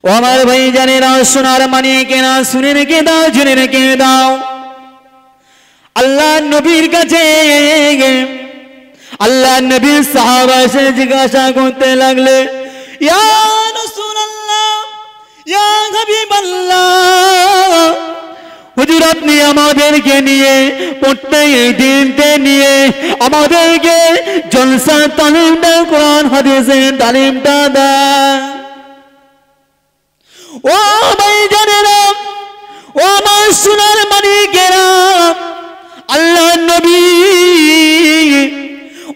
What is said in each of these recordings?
ও আমার ভাই জানেরা সোনার মানিকেরা শুনে রেখে দাও জেনে রেখে দাও আল্লাহ নবীর কাছে আল্লাহ নবীর সাহাবা এসে জিজ্ঞাসা করতে লাগলে ইয়া রাসূলুল্লাহ ইয়া হাবিবাল্লাহ হুজুর আপনি আমাদেরকে নিয়ে প্রত্যেক দিনতে নিয়ে আমাদেরকে জলসা তালিমটা কোরআন হাদিসের তালিমটা দেন ও ভাই জানেরা ও আমার সোনার মানিকেরা আল্লাহ নবী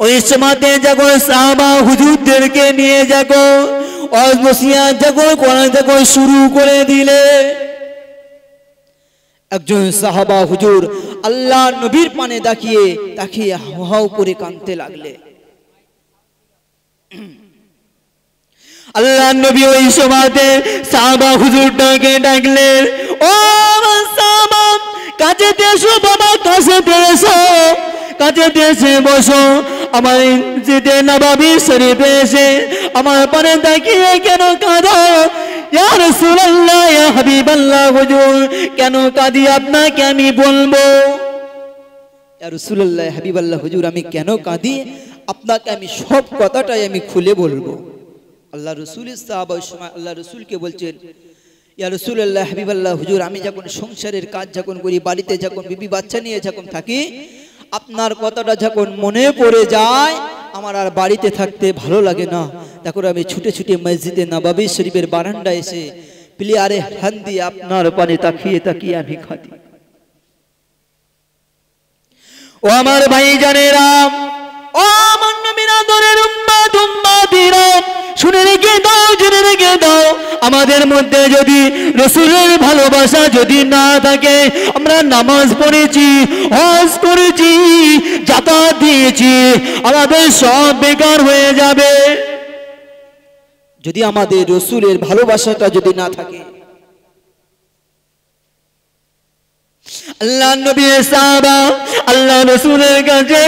ওই সময়তে যখন সাহাবা হুজুরদেরকে নিয়ে যখন ওয়াজ নসিহত যখন কোরআন যখন শুরু করে দিলে একজন সাহাবা হুজুর আল্লাহ নবীর পানে তাকিয়ে তাকিয়ে হাউ করে কাঁদতে লাগলে আল্লাহ নবী ওই সময়তে সাহাবা হুজুরটাকে ডাকলেন ও সাহাবা কাছে এসো বাবা কাছে এসো কাছে এসে বসো আমার মসজিদে নববী শরীফে এসে আমার পানে তাকিয়ে কেন কাঁদো ইয়া রাসূলুল্লাহ ইয়া হাবিবাল্লাহ হুজুর কেন কাঁদি আপনাকে আমি বলবো ইয়া রাসূলুল্লাহ ইয়া হাবিবাল্লাহ হুজুর আমি কেন কাঁদি আপনাকে আমি সব কথাটাই আমি খুলে বলবো আল্লাহ রাসূলের সাহাবা ওই সময় আল্লাহ রাসূলকে বলছেন ইয়া রাসূলুল্লাহ হাবিবাল্লাহ হুজুর আমি যখন সংসারের কাজ যখন করি বাড়িতে যখন বিবি বাচ্চা নিয়ে যখন থাকি আপনার কথাটা যখন মনে পড়ে যায় আমার আর বাড়িতে থাকতে ভালো লাগে না তখন আমি ছুটে ছুটে মসজিদে নববী শরীফের বারান্দায় এসে প্লেয়ারে হাত দিয়ে আপনার পানে তাকিয়ে তাকিয়ে আমি কাঁদি ও আমার ভাই জানেরা ও আমার নবীর আদরের উম্মত উম্মতিরা শুনে রেখে দাও জেনে রেখে দাও আমাদের মধ্যে যদি রাসূলের ভালোবাসা যদি না থাকে আমরা নামাজ পড়েছি হজ করেছি যাকাত দিয়েছি আমাদের সব বেকার হয়ে যাবে যদি আমাদের রাসূলের ভালোবাসাটা যদি না থাকে আল্লাহ নবীর সাহাবা আল্লাহ রাসূলের কাছে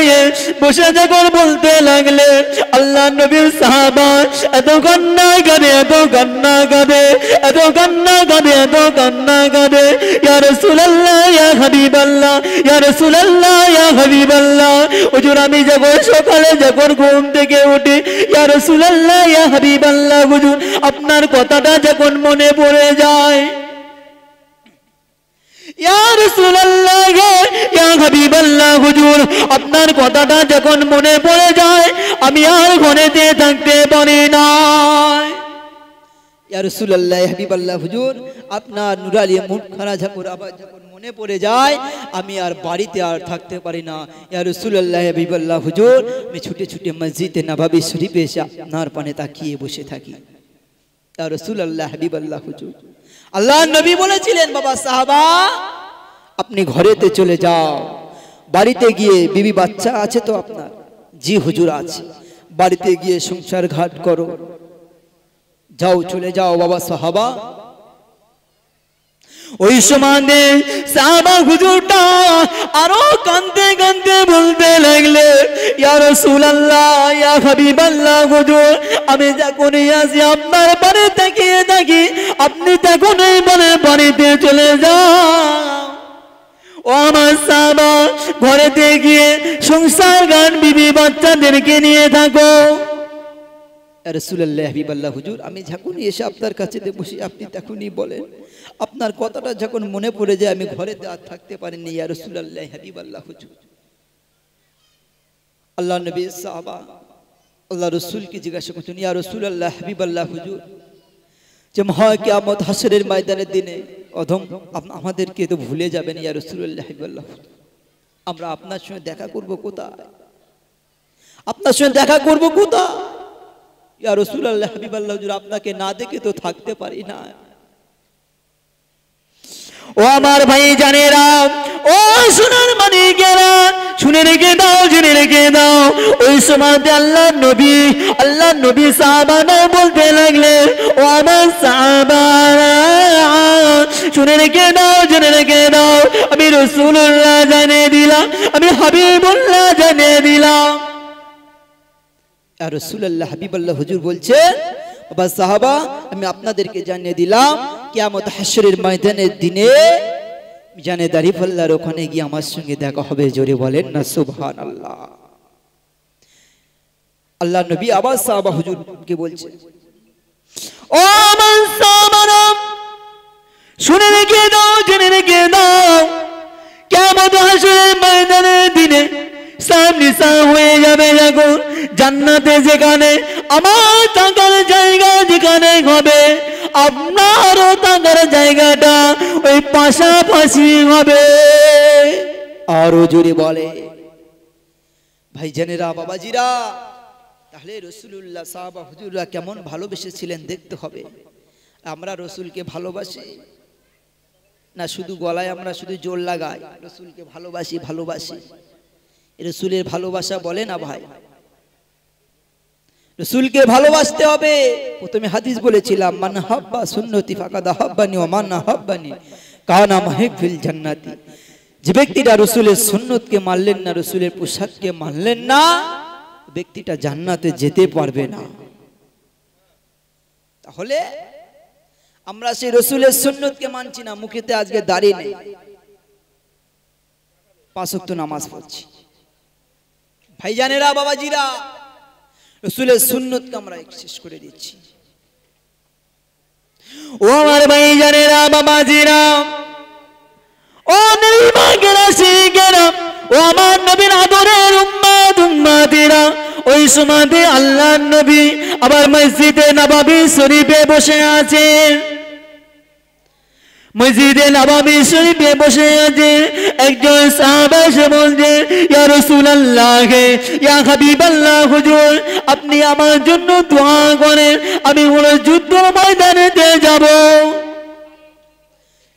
বসে যখন বলতে লাগলে আল্লাহ নবীর সাহাবা এত কান্না করে এত কান্না করে এত কান্না করে এত কান্না করে ইয়া রাসূলুল্লাহ ইয়া হাবিবাল্লাহ ইয়া রাসূলুল্লাহ ইয়া হাবিবাল্লাহ হুজুর আমি যখন সকালে যখন ঘুম থেকে উঠি ইয়া রাসূলুল্লাহ ইয়া হাবিবাল্লাহ হুজুর আপনার কথাটা যখন মনে পড়ে যায় ইয়া রাসূলুল্লাহ ইয়া হাবিবাল্লাহ হুজুর আপনার কথাটা যখন মনে পড়ে যায় আমি আর ঘরেতে থাকতে পারি না ইয়া রাসূলুল্লাহ ইয়া হাবিবাল্লাহ হুজুর আপনার নুরানি মুখখানা যখন আবার যখন মনে পড়ে যায় আমি আর বাড়িতে আর থাকতে পারি না ইয়া রাসূলুল্লাহ ইয়া হাবিবাল্লাহ হুজুর আমি ছুটে ছুটে মসজিদে নববী শরীফে এসে আপনার পানে তাকিয়ে বসে থাকি ইয়া রাসূলুল্লাহ হাবিবাল্লাহ হুজুর আল্লাহ নবী বলেছিলেন বাবা সাহাবা আপনি ঘরেতে চলে যাও বাড়িতে গিয়ে বিবি বাচ্চা আছে তো আপনার জি হুজুর আছে বাড়িতে গিয়ে সংসার ঘাট করো যাও চলে যাও বাবা সাহাবা ওই সময় সাহাবা হুজুরটা আরো কাঁদতে কাঁদতে বলতে লাগলে ইয়া রাসূলুল্লাহ ইয়া হাবিবাল্লাহ হুজুর আমি যখন আসি আপনার পানে তাকিয়ে থাকি আপনি তখনই বলে বাড়িতে চলে যাও ও আমার সাহাবা ঘরেতে গিয়ে সংসার গান বিবি বাচ্চাদেরকে নিয়ে থাকো রাসূলুল্লাহ হাবিবাল্লাহ হুজুর আমি যখনই এসে আপনার কাছে বসি আপনি তখনই বলেন আপনার কথাটা যখন মনে পড়ে যায় আমি ঘরেতে আর থাকতে পারিনি ইয়া রাসূলুল্লাহ হাবিবাল্লাহ হুজুর আল্লাহ নবী সাহাবা আল্লাহ রাসূলকে জিজ্ঞাসা করছেন ইয়া রাসূলুল্লাহ হাবিবাল্লাহ হুজুর যে মহা কিয়ামত হাসরের ময়দানের দিনে অধম আমাদেরকে তো ভুলে যাবেন ইয়া রাসূলুল্লাহ হাবিবাল্লাহ আমরা আপনার সঙ্গে দেখা করব কোথায় আপনার সঙ্গে দেখা করব কোথায় ইয়া রাসূলুল্লাহ হাবিবাল্লাহ হুজুর আপনাকে না দেখে তো থাকতে পারি না ও আমার ভাই জানেরা ও সোনার মানিকেরা শুনে রেখে দাও জেনে রেখে দাও ওই সময়তে আল্লাহ নবী সাহাবারা বলতে লাগলে ও আমার সাহাবারা শুনে রেখে দাও জেনে রেখে দাও আমি রাসূলুল্লাহ জানিয়ে দিলাম আমি হাবিবুল্লাহ জানিয়ে দিলাম ইয়া রাসূলুল্লাহ হাবিবাল্লাহ হুজুর বলছে বাবা সাহাবা আমি আপনাদেরকে জানিয়ে দিলাম কিয়ামত হাশরের ময়দানের দিনে মিজানে দাঁড়িপাল্লার ওখানে গিয়ে আমার সঙ্গে দেখা হবে। জোরে বলেন না সুবহানাল্লাহ। আল্লাহ নবী আবার সাহাবা হুজুরকে বলছে, ও আমার সাহাবারা শুনে রেখে দাও, জেনে রেখে দাও, কিয়ামত হাশরের ময়দানের দিনে সামনিসা হয়ে যাবে যখন জান্নাতে, যেখানে আমার থাকার জায়গা যেখানে হবে আপনারও থাকার জায়গাটা ওই পাশাপাশি হবে। আরো জোরে বলে ভাইজানেরা বাবাজিরা, তাহলে রাসূলুল্লাহ সাহাবা হুজুররা কেমন ভালোবেসেছিলেন দেখতে হবে। আমরা রসুলকে ভালোবাসি না শুধু গলায় আমরা শুধু জোর লাগাই রসুলকে ভালোবাসি ভালোবাসি, রসুলের ভালোবাসা বলে না ভাই। রসুলকে ভালোবাসতে হবে। প্রথমে হাদিস বলেছিলাম মান হাব্বা সুন্নতি ফাকাদ হাব্বানি ওয়া মান হাব্বানি কানা মাহি ফিল জান্নাতি। যে ব্যক্তিটা রসুলের সুন্নতকে মানলেন না, রসুলের পোশাককে মানলেন না, ব্যক্তিটা জান্নাতে যেতে পারবে না। তাহলে আমরা সেই রসুলের সুন্নতকে মানছি না, মুখেতে আজকে দাঁড়িয়ে নেই, 5 ওয়াক্ত নামাজ পড়ছি। ভাইজানেরা বাবাজিরা, রসুলের সুন্নতকে আমরা শেষ করে দিচ্ছি। ও আমার ভাইজানেরা বাবাজিরা, ও নবী পাকেরা শিখেরা, ও আমার নবীর আদরের উম্মত উম্মতিরা, ওই সময়তে আল্লাহর নবী আবার মসজিদে নববী শরীফে বসে আছেন। মসজিদে নববী শরীফে বসে আছে, একজন সাহাবা এসে বলছে, ইয়া রাসূলুল্লাহ, ইয়া হাবিবাল্লাহ হুজুর, আপনি আমার জন্য দোয়া করেন, আমি হলো যুদ্ধ ময়দানেতে যাব।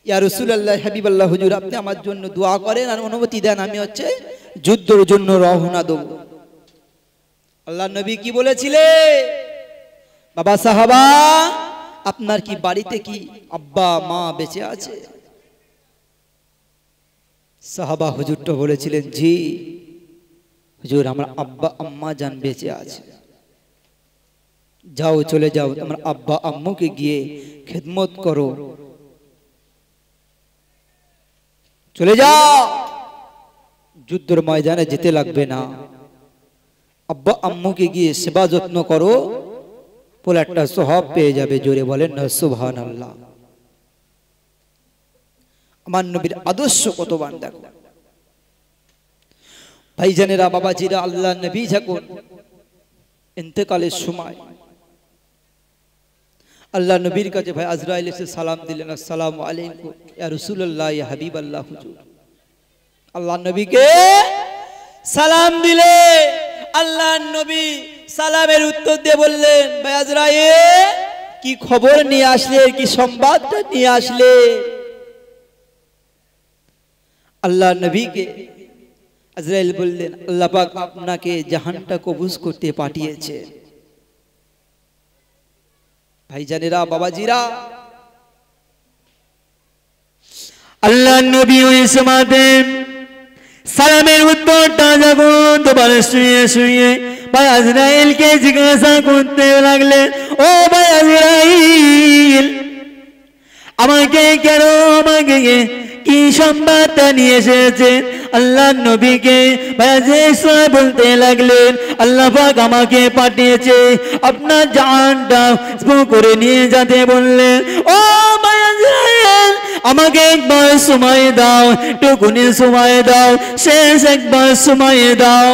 ইয়া রাসূলুল্লাহ হাবিবাল্লাহ হুজুর, আপনি আমার জন্য দোয়া করেন আর অনুমতি দেন, আমি হচ্ছে যুদ্ধের জন্য রওনা দেব। আল্লাহর নবী কি বলেছিলেন? বাবা সাহাবা, আপনার কি বাড়িতে কি আব্বা মা বেঁচে আছে? সাহাবা হুজুরটা বলেছিলেন, জি হুজুর, আমার আব্বা আম্মা জান বেঁচে আছে। যাও, চলে যাও, তোমার আব্বা আম্মুকে গিয়ে খেদমত করো, চলে যাও, যুদ্ধের ময়দানে যেতে লাগবে না, আব্বা আম্মুকে গিয়ে সেবা যত্ন করো, বলে একটা সওয়াব পেয়ে যাবে। জোরে বলেন না সুবহানাল্লাহ। আমার নবীর আদর্শ কতবার দেখো ভাইজানেরা বাবাজিরা। আল্লাহ নবী যখন ইন্তেকালের সময় আল্লাহ নবীর কাছে ভাই আজরাইল এসে সালাম দিলেন, আসসালামু আলাইকুম ইয়া রাসূলুল্লাহ ইয়া হাবিবাল্লাহ হুজুর। আল্লাহ নবীকে সালাম দিলে আল্লাহ নবী সালামের উত্তর দিয়ে বললেন, ভাই আজরাইল কি খবর নিয়ে আসলে, কি সংবাদটা নিয়ে আসলে? আল্লাহ নবীকে আজরাইল বললেন, আল্লাহ পাক আপনাকে জাহানটা কবুজ করতে পাঠিয়েছে। ভাইজানেরা বাবাজিরা, আল্লাহ নবী ওই সময়তে সালামের উত্তরটা যখন তোমার শুয়ে শুয়ে ভাই আজরাইলকে জিজ্ঞাসা করতে লাগলেন, ও ভাই আজরাইল, আমাকে কেন, আমাকে কি সংবাদটা নিয়ে এসেছে? আল্লাহ নবীকে ভাই আজরাইল বলতে লাগলেন, আল্লাহ পাক আমাকে পাঠিয়েছে আপনার জানটা করে নিয়ে যেতে বললেন। ও ভাই আজরাইল, আমাকে একবার সময় দাও, টুকুনি সময় দাও, শেষ একবার সময় দাও।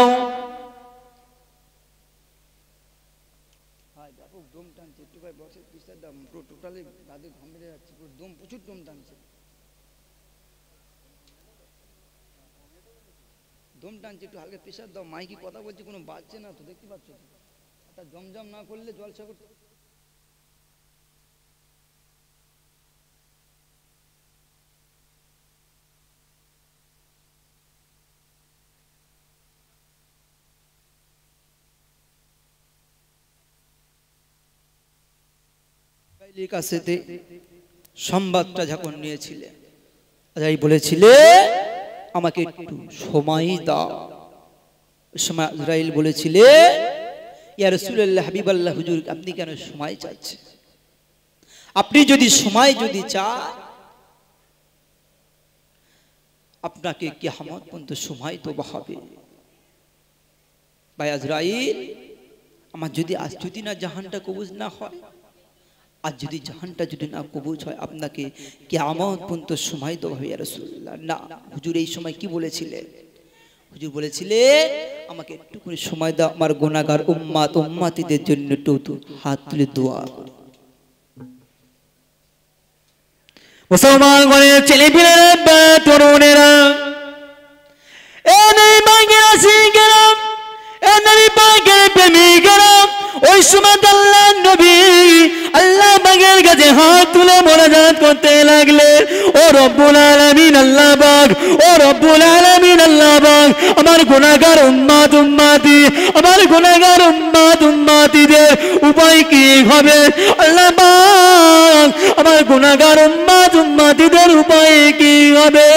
দম টানছে, একটু হালকা প্রেশার দাও, মাইকি কথা বলছে, কোনো বাজছে না তো, দেখতে পাচ্ছ তো? একটা জমজম না করলে জলসা করতে কাছেতে সংবাদটা যখন নিয়েছিলেন, যাই বলেছিলে আমাকে একটু সময় দাও। সময় আজরাইল বলেছিলে, ইয়া রাসূলুল্লাহ হাবিবাল্লাহ হুজুর আপনি কেন সময় চাইছেন? আপনি যদি সময় যদি চান আপনাকে কিয়ামত পর্যন্ত সময় তো হবে। ভাই আজরাইল, আমার যদি আজ যদি না জাহানটা কবুজ না হয়, আর যদি জাহানটা যদি না কবুজ হয় আপনাকে কিয়ামত পর্যন্ত সময় তো হবে। ইয়া রাসূলুল্লাহ না, হুজুর এই সময় কি বলেছিলেন? হুজুর বলেছিলেন আমাকে একটু করে সময় দাও, আমার গুনাহগার উম্মত উম্মতিদের জন্য একটু হাত তুলে দোয়া করি। মুসলমান ঘরের ছেলেপিলেরা, তরুণেরা, এ নেই বাঙ্গেরা সিংহেরা, এ নবী পাকের প্রেমিকেরা, ওই সময় আল্লাহ নবী আল্লাহ পাকের কাছে হাত তুলে মোনাজাত করতে লাগলেন। ও রব্বুল আলামিন আল্লাহ পাক, ও রব্বুল আলামিন আল্লাহ পাক, আমার গুনাহগার উম্মত উম্মতি, আমার গুনাহগার উম্মত উম্মতিদের উপায় কি হবে? আল্লাহ পাক, আমার গুনাহগার উম্মত উম্মতিদের উপায় কি হবে?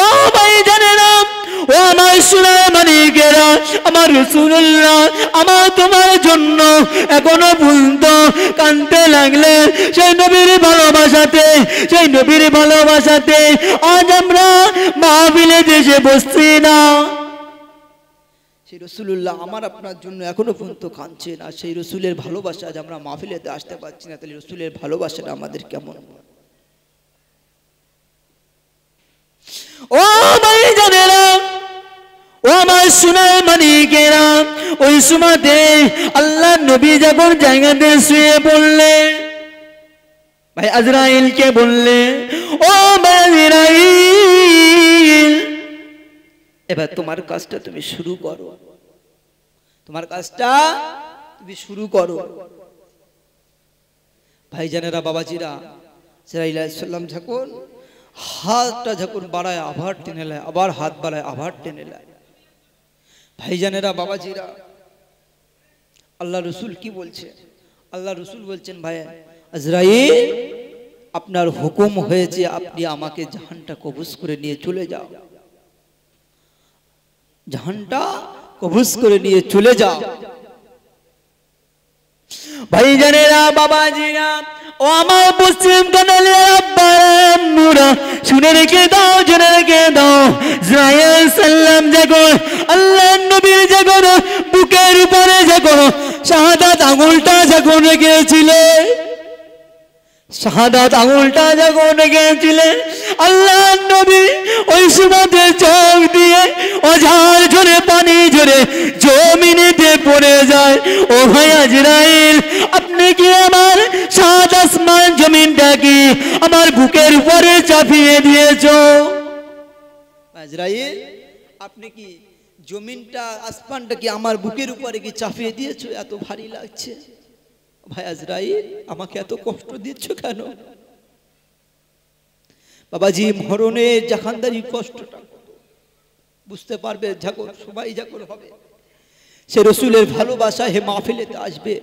ও ভাই জানেনা, ও আমার সোনার মানিকেরা, আমার রাসূলুল্লাহ আমার তোমার জন্য এখনো পর্যন্ত কাঁদতে লাগলেন। সেই নবীর ভালোবাসাতে, সেই নবীর ভালোবাসাতে আজ আমরা মাহফিলে দেশে বসছি না। সেই রাসূলুল্লাহ আমার আপনার জন্য এখনো পর্যন্ত কাঁদছেন, আর সেই রাসূলের ভালোবাসা আজ আমরা মাহফিলেতে আসতে পারছি না। তাহলে রাসূলের ভালোবাসাটা আমাদের কেমন? ও ভাই জানেরা, ও আমার সোনার মানিকেরা, ওই সময়তে আল্লাহ নবী যখন জায়গাতে শুয়ে পড়লেন, ভাই আজরাইলকে বললেন, ও ভাই আজরাইল, এবার তোমার কাজটা তুমি শুরু করো, তোমার কাজটা তুমি শুরু করো। ভাইজানেরা, বাবাজিরা, আজরাইল আলাইহিস সালাম যখন হাতটা যখন বাড়ায় আবার টেনে নেয়, আবার হাত বাড়ায় আবার টেনে নেয়। ভাইজানেরা, বাবাজিরা, আল্লাহ রসুল কি বলছে? আল্লাহ রসুল বলছেন, ভাই আজরাইল আপনার হুকুম হয়েছে, আপনি আমাকে জাহানটা কবজ করে নিয়ে চলে যাও, জাহানটা কবজ করে নিয়ে চলে যাও। ভাইজানেরা, বাবাজিরা, ও আমার পশ্চিম কানালের আব্বারা, শুনে রেখে দাও, জেনে রেখে দাও, আজরাইল সাল্লাম যখন আল্লাহ নবীর যখন বুকের উপরে যখন শাহাদাত আঙুলটা যখন রেখেছিলেন, শাহাদাত আঙুলটা যখন রেখেছিলেন, আল্লাহ নবী ওই সুমাতে চোখ দিয়ে অঝার ঝরে পানি ঝরে জমিনেতে পড়ে যায়। ও ভাই আজরাইল, আপনি কি আমার সাত আসমান জমিনটা কি আমার বুকের উপরে চাপিয়ে দিয়েছো? আজরাইল, আপনি কি জমিনটা আসমানটা কি আমার বুকের উপরে কি চাপিয়ে দিয়েছো? এত ভারী লাগছে। ভাই আজরাইল, আমাকে এত কষ্ট দিচ্ছ কেন? বাবাজি, মরণের জাহানদারি কষ্টটা বুঝতে পারবে যখন সবাই যখন হবে, সে রসুলের ভালোবাসা হে মাহফিলেতে আসবে।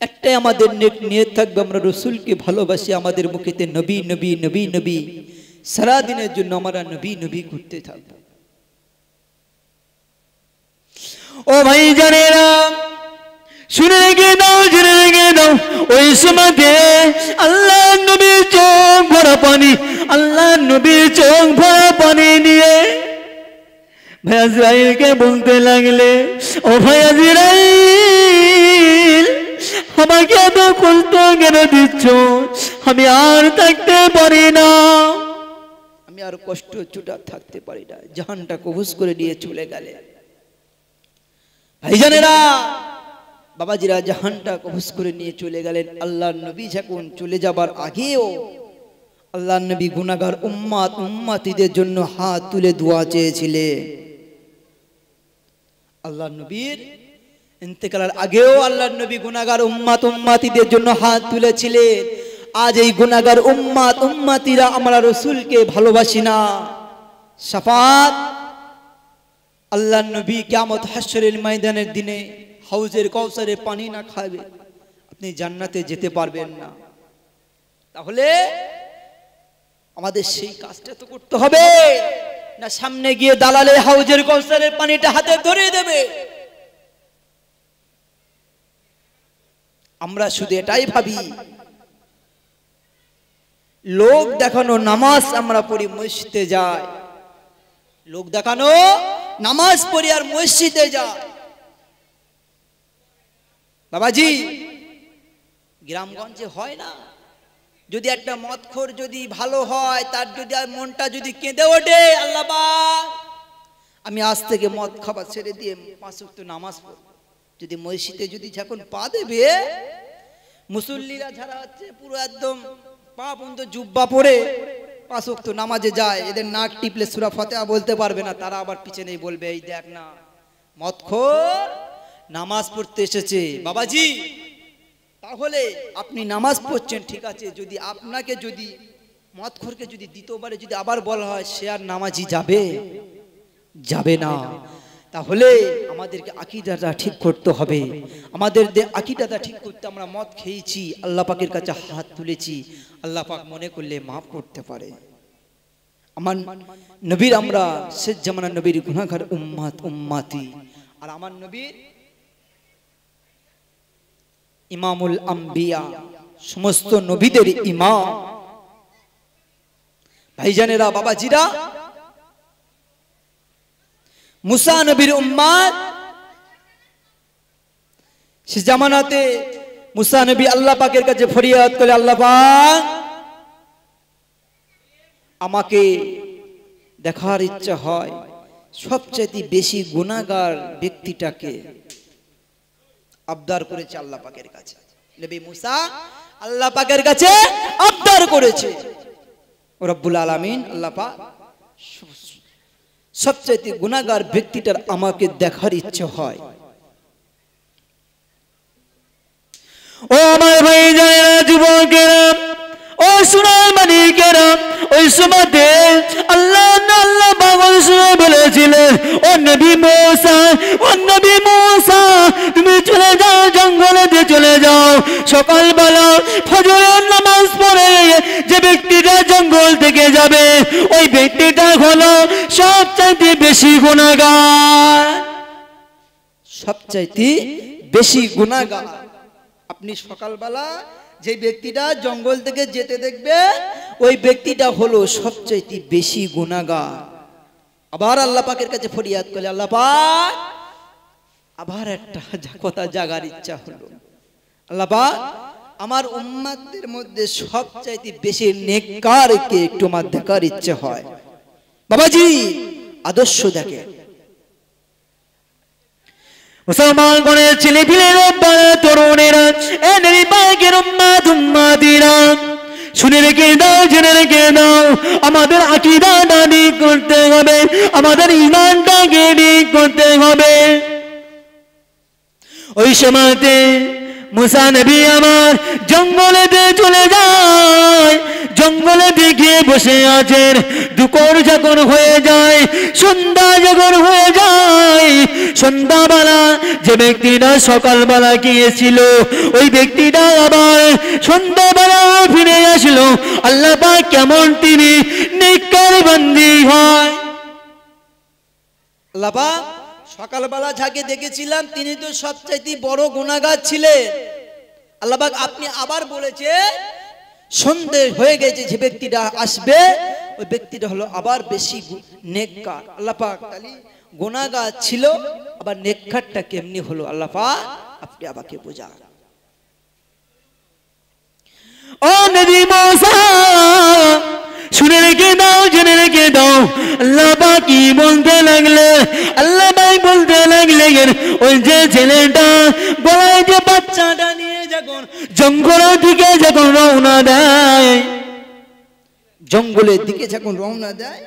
একটাই আমাদের নিয়ত থাকবে, আমরা রসুলকে ভালোবাসি, আমাদের মুখেতে নবী নবী নবী নবী, সারাদিনের জন্য আমরা নবী নবী করতে থাকবো। ও ভাই জানেরা, শুনে রেখে দাও, জেনে রেখে দাও, ওই সময়তে আল্লাহ নবীর চোখ ভরা পানি, আল্লাহ নবীর চোখ ভরা পানি নিয়ে ভাই আজরাইলকে বলতে লাগলে, ও ভাই আজরাইল, আমাকে এত কষ্ট কেন দিচ্ছ? আমি আর থাকতে পারি না, আমি আর কষ্ট চুটা থাকতে পারি না, জাহানটা কবজ করে নিয়ে চলে গেলে। ভাইজানেরা, বাবাজিরা, জাহানটা কবজ করে নিয়ে চলে গেলেন। আল্লাহর নবী যখন চলে যাবার আগেও আল্লাহর নবী গুনাহগার উম্মত উম্মতিদের জন্য হাত তুলে দোয়া চেয়েছিলেন। আল্লাহর নবীর ইন্তেকালের আগেও আল্লাহর নবী গুনাহগার উম্মত উম্মতিদের জন্য হাত তুলেছিলেন। আজ এই গুনাহগার উম্মত উম্মতিরা আমরা রাসূলকে ভালোবাসি না। শাফাত, আল্লাহর নবী কিয়ামত হাশরের ময়দানের দিনে হাউজের কাউসারে পানি না খাবে আপনি জান্নাতে যেতে পারবেন না। তাহলে আমাদের সেই কাজটা তো করতে হবে। না সামনে গিয়ে দালালে হাউজের কৌসারের পানিটা হাতে ধরিয়ে দেবে? আমরা শুধু এটাই ভাবি, লোক দেখানো নামাজ আমরা পড়ি, মসজিদে যাই, লোক দেখানো নামাজ পড়ি আর মসজিদে যায়। বাবাজি, গ্রামগঞ্জে হয় না? যদি একটা মদখোর যদি ভালো হয়, তার যদি মনটা যদি কেঁদে ওঠে, আল্লাহ পাক আমি আজ থেকে মদ খাবার ছেড়ে দিয়ে 5 ওয়াক্ত নামাজ পড়ব, যদি মসজিদে যদি যখন পা দেবে, মুসল্লিরা যারা হচ্ছে পুরো একদম পা পর্যন্ত জুব্বা পরে 5 ওয়াক্ত নামাজে যায়, এদের নাক টিপলে সূরা ফাতিহা বলতে পারবে না, তারা আবার পিছনেই বলবে এই দেখ না মদখোর নামাজ পড়তে এসেছে। বাবাজি, তাহলে আপনি নামাজ পড়ছেন ঠিক আছে, যদি আপনাকে যদি মদখোরকে যদি দ্বিতীয়বারে যদি আবার বলা হয় সে আর নামাজি যাবে? যাবে না। তাহলে আমাদেরকে আকীদাটা ঠিক করতে হবে। আমাদের আকীদাটা ঠিক করতে, আমরা মদ খেয়েছি, আল্লাহ পাকের কাছে হাত তুলেছি, আল্লাহ পাক মনে করলে মাফ করতে পারে। আমার নবীর, আমরা শেষ জামানার নবীর গুনাহগার উম্মত উম্মতি, আর আমার নবীর ইমামুল আম্বিয়া, সমস্ত নবীদের ইমাম। ভাইজানেরা, বাবাজিরা, মুসা নবীর উম্মত। সে জামানাতে মুসা নবী আল্লাহ পাকের কাছে ফরিয়াদ করে, আল্লাহ পাক আমাকে দেখার ইচ্ছা হয় সবচেয়ে বেশি গুনাহগার ব্যক্তিটাকে। আবদার করেছে আল্লাহ পাকের কাছে, নবী মুসা আল্লাহ পাকের কাছে আবদার করেছে, রব্বুল আলামিন আল্লাহ পাক সবচেয়ে গুনাহগার ব্যক্তিটার আমাকে দেখার ইচ্ছে হয়। ও আমার ভাই যারা যুবকেরা, ও সোনার মানিকেরা, ওই সময়তে আল্লাহ পাগল শুনে বলেছিলেন, ও নবী মুসা, ও নবী মুসা, তুমি চলে যাও, জঙ্গলেতে চলে যাও, সকালবেলা ফজরের নামাজ পড়ে যে ব্যক্তিটা জঙ্গল থেকে যাবে, ওই ব্যক্তিটা হলো সবচাইতে বেশি গুনাহগার। সবচাইতে বেশি গুনাহগার। আপনি সকালবেলা যে ব্যক্তিটা জঙ্গল থেকে যেতে দেখবে, ওই ব্যক্তিটা হলো সবচাইতে বেশি গুনাহগার। আবার আল্লাহ পাকের কাছে ফরিয়াদ করলে, আল্লাহ পাক আবার একটা কথা জাগার ইচ্ছা হলো, আল্লাহ পাক আমার উম্মতদের মধ্যে সবচাইতে বেশি নেককারকে একটু আমার দেখার ইচ্ছে হয়। বাবাজি, আদর্শ দেখে মুসলমান গণের ছেলে পিলেরা, তরুণেরা, এ নবী পাকের উম্মত উম্মতিরা, শুনে রেখে দাও, জেনে রেখে দাও, আমাদের আকীদাটা ঠিক করতে হবে, আমাদের ঈমানটাকে ঠিক করতে হবে। ওই সময়তে মুসা নবী আমার জঙ্গলেতে চলে যায়, জঙ্গলে দেখে বসে আছেন। দুপুর যখন হয়ে যায়, সন্ধ্যা যখন হয়ে যায়, সন্ধ্যাবেলা যে ব্যক্তিটা সকালবেলা গিয়েছিল, ওই ব্যক্তিটা আবার সন্ধ্যাবেলা ফিরে আসলো। আল্লাহ পাক কেমন তিনি নেককার বান্দী হয়। আল্লাহ পাক সকালবেলা যাকে দেখেছিলাম তিনি তো সবচাইতে বড় গুনাহগার ছিলেন। আল্লাহ পাক আপনি আবার বলেছে সন্ধ্যে হয়ে গেছে, যে ব্যক্তিটা আসবে ওই ব্যক্তিটা হলো আবার বেশি নেককার। আল্লাহ পাক তাহলে গুনাহগার ছিল, আবার নেককারটা কেমনি হলো, আল্লাহ পাক আপনি আমাকে বোঝান। ও নবী মুসা, শুনে রেখে দাও, জেনে রেখে দাও, আল্লাহ পাক কি বলতে লাগলেন? আল্লাহ পাক বলতে লাগলেন, ওই যে ছেলেটা গলায় যে বাচ্চাটা নিয়ে যখন জঙ্গলের দিকে যখন রওনা দেয়, জঙ্গলের দিকে যখন রওনা দেয়,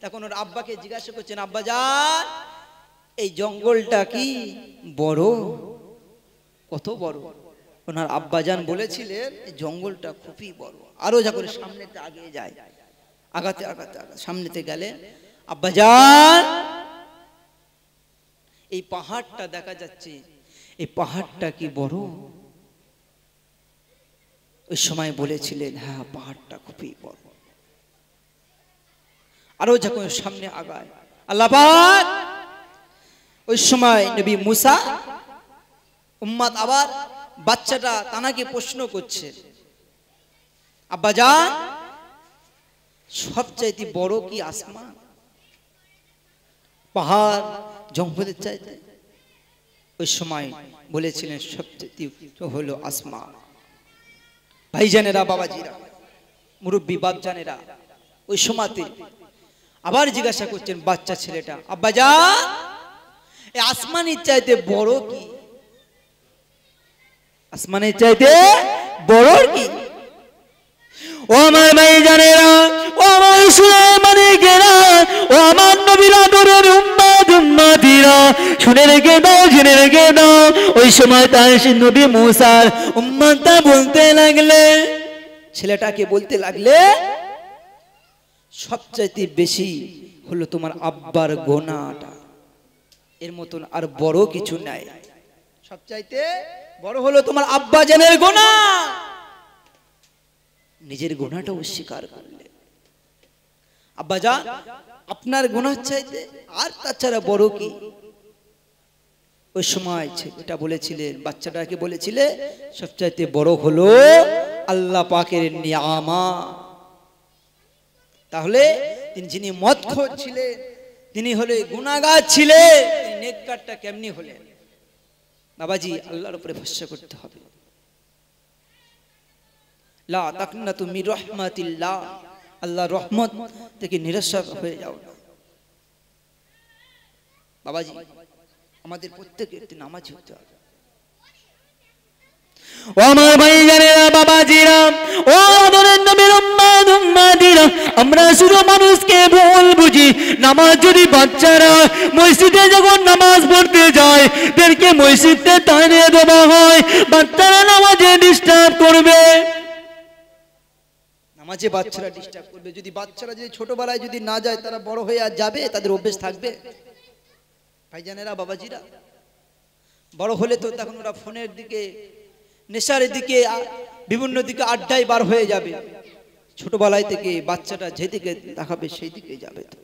তখন ওর আব্বাকে জিজ্ঞাসা করছেন, আব্বা জান এই জঙ্গলটা কি বড়? কত বড়? ওনার আব্বাজান বলেছিলেন এই জঙ্গলটা খুবই বড়। আরো যখন সামনেতে আগে যায়, আগাতে আগাতে সামনেতে গেলে, আব্বাজান এই পাহাড়টা দেখা যাচ্ছে, এই পাহাড়টা কি বড়? ওই সময় বলেছিলেন হ্যাঁ পাহাড়টা খুবই বড়। আরো যখন সামনে আগায় আল্লাহ পাক ওই সময় নবী মুসা উম্মত আবার বাচ্চাটা তানাকে প্রশ্ন করছে, আব্বাজান সবচাইতে বড় কি আসমান, পাহাড় জঙ্গলের চাইতে? ওই সময় বলেছিলেন সবচাইতে হলো আসমান। ভাইজানেরা, বাবাজিরা, মুরব্বী বাপজানেরা, ওই সময়তে আবার জিজ্ঞাসা করছেন বাচ্চা ছেলেটা, আব্বাজান এই আসমানের চাইতে বড় কি? আসমানের চাইতে বড় কি? ও আমার ভাইজানেরা, ও আমার সুলেমানিকেরা, ও আমার নবীর আদরের উম্মতিরা, শুনে রেখে দাও, জেনে রেখে দাও। ওই সময় তার সে নবী মুসার উম্মতটা বলতে লাগলে, ছেলেটাকে বলতে লাগলে, সবচাইতে বেশি হলো তোমার আব্বার গোনাটা, এর মতন আর বড় কিছু নাই। সবচাইতে বড় হলো তোমার আব্বা জানের গোনা। নিজের গোনাটা অস্বীকার করলে, আব্বাজান আপনার গোনার চাইতে আর তাছাড়া বড় কি? ওই সময় ছেলেটা বলেছিলেন, বাচ্চাটাকে বলেছিলে, সবচাইতে বড় হলো আল্লাহ পাকের নিয়ামত। তাহলে তিনি যিনি মদখোর ছিলেন, তিনি হলে গুনাহগার ছিলেন, তিনি নেককারটা কেমনি হলেন? বাবাজি, আল্লাহর উপরে ভরসা করতে হবে। লা তাকনাতু মির রাহমাতিল্লাহ, আল্লাহর রহমত থেকে নিরাশা হয়ে যাও না। বাবাজি, আমাদের প্রত্যেকের নামাজি হতে হবে। ও আমার ভাইজানেরা, বাবাজিরা, ও আদরের নবীর উম্মতিরা, আমরা শুধু মানুষকে ভুল বুঝি। নামাজ যদি বাচ্চারা মসজিদে যখন নামাজ পড়তে যায়, তাদেরকে মসজিদে তাড়িয়ে দেওয়া হয়, বাচ্চারা নামাজে ডিস্টার্ব করবে। নামাজে বাচ্চারা ডিস্টার্ব করবে। যদি বাচ্চারা যদি ছোটবেলায় যদি না যায়, তারা বড় হয়ে আর যাবে? তাদের অভ্যেস থাকবে? ভাইজানেরা, বাবাজিরা, বড় হলে তো তখন ওরা ফোনের দিকে, নেশার দিকে, বিভিন্ন দিকে আড্ডায় বার হয়ে যাবে। ছোটবেলায় থেকে বাচ্চাটা যেদিকে দেখাবে সেই দিকে যাবে। তো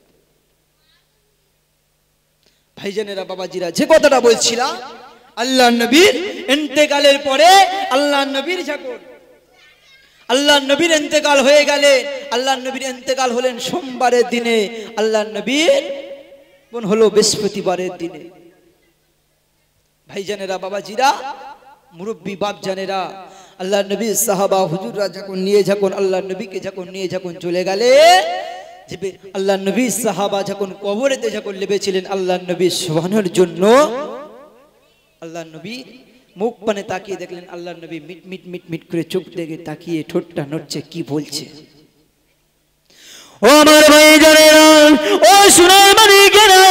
ভাইজানেরা, বাবাজিরা, যে কথাটা বলছিলাম, আল্লাহ নবীর ইন্তেকালের পরে আল্লাহ নবীর যখন আল্লাহ নবীর ইন্তেকাল হয়ে গেলেন, আল্লাহ নবীর ইন্তেকাল হলেন সোমবারের দিনে, আল্লাহ নবীর কোন হলো বৃহস্পতিবারের দিনে। ভাইজানেরা, বাবাজিরা, মুরব্বী বাপ জানেরা, আল্লাহ নবী সাহাবা হুজুররা যখন আল্লাহ নবীকে নিয়ে চলে গেলে, আল্লাহ নবী সাহাবা যখন কবরেতে যখন লেবেছিলেন আল্লাহ নবী শোয়ানোর জন্য, আল্লাহ নবী মুখ পানে তাকিয়ে দেখলেন আল্লাহ নবী মিট মিট মিট মিট করে চোখ দেখে তাকিয়ে ঠোঁটটা নড়ছে, কি বলছে? ও আমার ভাইজানেরা, ও সোনার মানিকেরা,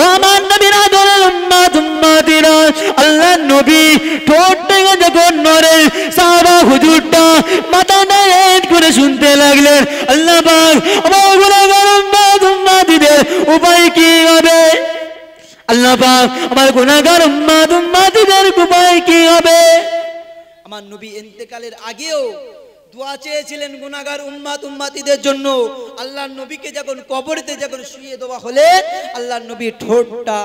ও আমার নবীর আদরের উম্মতিরা, আল্লাহ নবী ঠোঁট থেকে যখন নড়ে, সাহাবা হুজুরটা মাথাটা হেট করে শুনতে লাগলেন, আল্লাহ পাক আমার গুনাহগার উম্মতিদের উপায় কি হবে? আল্লাহ পাক আমার গুনাহগার উম্মতিদের উপায় কি হবে? আমার নবী ইন্তেকালের আগেও দোয়া চেয়েছিলেন গুনাহগার উম্মতিদের জন্য। আল্লাহ নবীকে যখন কবরেতে যখন শুইয়ে দেওয়া হলে, আল্লাহ নবী ঠোঁটটা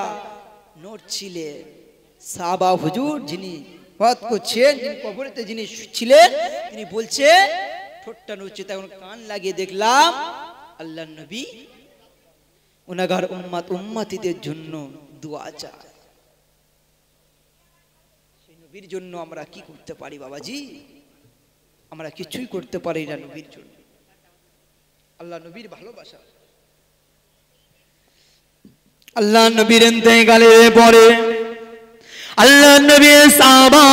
নড়ছিলেন। সাহাবা হুজুর যিনি ওয়াজ করছেন, যিনি কবরেতে যিনি ছিলেন, তিনি বলছে ঠোঁটটা নড়ছে। তখন কান লাগিয়ে দেখলাম আল্লাহ নবী গুনাহগার উম্মতিদের জন্য দোয়া চায়। সেই নবীর জন্য আমরা কি করতে পারি বাবাজি? আমরা কিছুই করতে পারি না নবীর জন্য। আল্লাহ নবীর ভালোবাসা, আল্লাহ নবীর ইন্তেকালের পরে আল্লাহ নবীর সাহাবা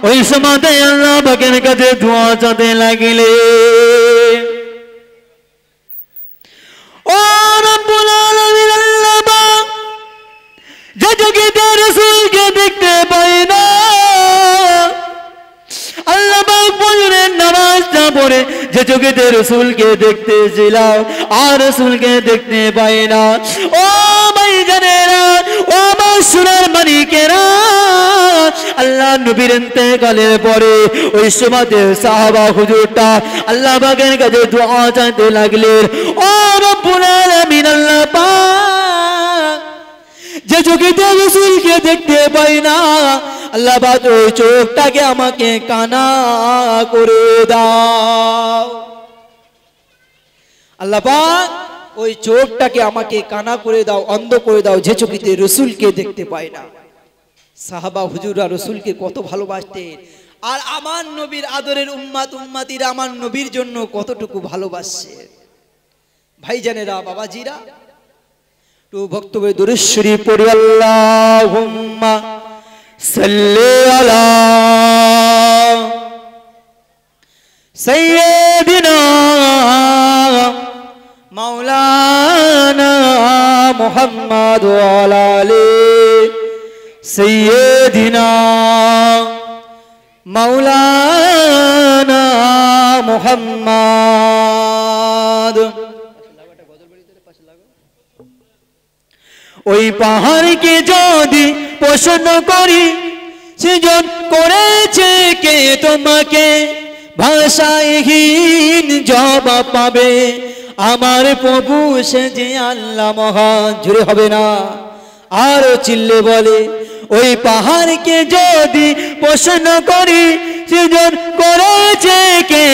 ওই সময়তে আল্লাহ পাকের কাছে দোয়া চাইতে লাগলেন। ও রব্বুল আলামিন, আল্লাহ পাক যে যুগে রাসূলকে দেখতে পাই না, আল্লাহ পাক ফজরের নামাজটা পড়ে যে যুগে রাসূলকে দেখতেছিলাম, আর রাসূলকে দেখতে পাই না। ও ভাইজানেরা, ও আমার সোনার মানিকেরা, আল্লাহ নবীর ইন্তেকালের পরে ওই সময়তে সাহাবা হুজুরটা আল্লাহ পাকের কাছে দোয়া চাইতে লাগলেন, ও রব্বুল আলামিন, দিন আল্লাহ পাক যে চোখেতে রাসূলকে দেখতে পাই না, আল্লাহ পাক ওই চোখটাকে আমাকে কানা করে দাও। আল্লাহ পাক ওই চোখটাকে আমাকে কানা করে দাও, অন্ধ করে দাও, যে চোখেতে রাসূলকে দেখতে পাই না। সাহাবা হুজুররা রাসূলকে কত ভালোবাসতেন, আর আমার নবীর আদরের উম্মাত উম্মাতিরা আমার নবীর জন্য কতটুকু ভালোবাসছে। ভাইজানেরা, বাবাজিরা, তো বক্তব্যে দুরূদ শরীফ পড়ি। আল্লাহুম্মা সাল্লি আলা সাইয়্যিদিনা মাওলানা মুহাম্মদ ওয়া আলা আলি সাইয়্যিদিনা মাওলানা মুহাম্মদ। ওই পাহাড়কে যদি প্রশ্ন করি, সৃজন করেছে কে তোমাকে, ভাষাহীন জবাব পাবে আমার প্রভু সে যে আল্লাহ মহান। জুড়ে হবে না, আরো চিল্লে বলে, ওই পাহাড়কে যদি প্রশ্ন করি, সৃজন করেছে কে